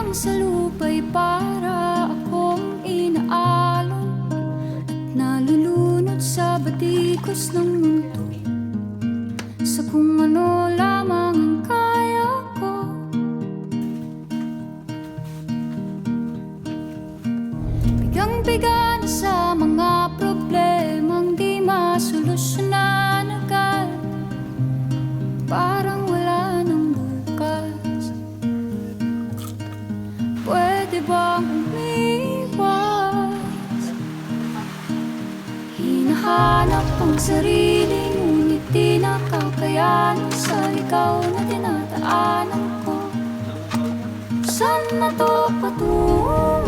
lamang sa lupa'y para akong inaalon at nalulunod sa batikos ng mundo, sa kung ano lamang ang kaya ko. Bigang-biga na sa mga problemang di masolusyonan agad, parang wala nang bukas. Pwede bang umiwas? Hinahanap ang sarili, ngunit di nakakayanan sa ligaw na dinadaanan ko. Saan na to patungo?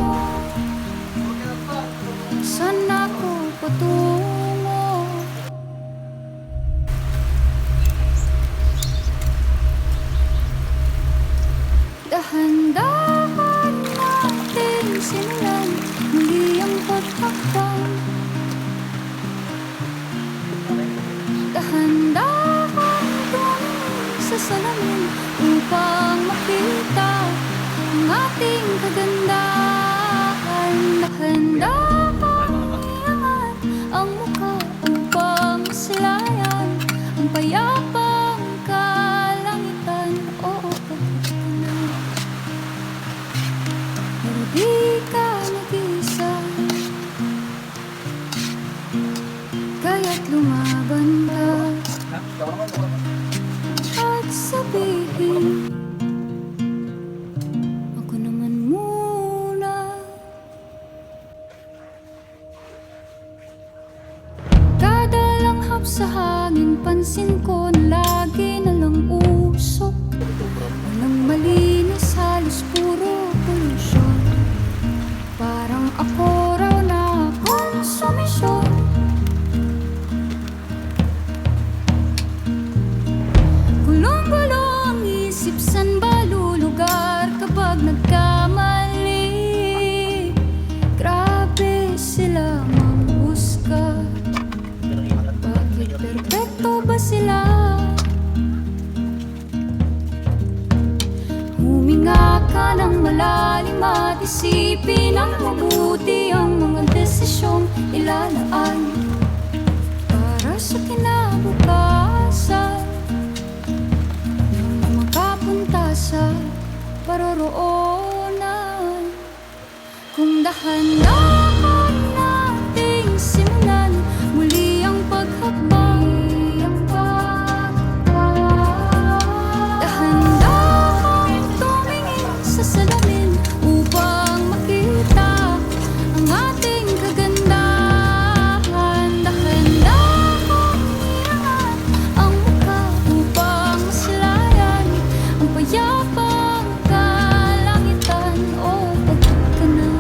Saan ako patungo? Dahan-dahan natin simulan muli ang paghakbang. Dahan-dahan tumingin sa salamin upang makita ang ating kagandahan. Dahan-dahan iangat ang mukha upang silayan ang payapang kalangitan. Oo, pero di ka nag-isa, kaya't lumaban ka at sabihin, ako naman muna. Kada langhap sa hangin, pansin ko na lagi na lang usok. Walang malinis, halos puro polusyon. Parang ako raw na konsumisyon. Gulong-gulo ang isip, san ba lulugar kapag nagkamali? Grabe sila manghusga. Bakit perpekto ba sila? Huminga ka ng malalim at isipin ang mabuti ang mga desisyong ilalaan para sa kinabukasan, na makapunta sa paroroonan. Kung dahan-dahan nating simulan muli ang paghakbang, dahan-dahan tumingin sa salamin upang makita ang ating kagandahan. Dahan-dahan iangat ang mukha upang masilayan ang payapang kalangitan. O pagka na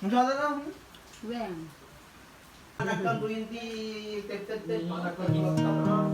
Masyado lang. When? Nagkang 20, 10, 10, 10, mga nagkang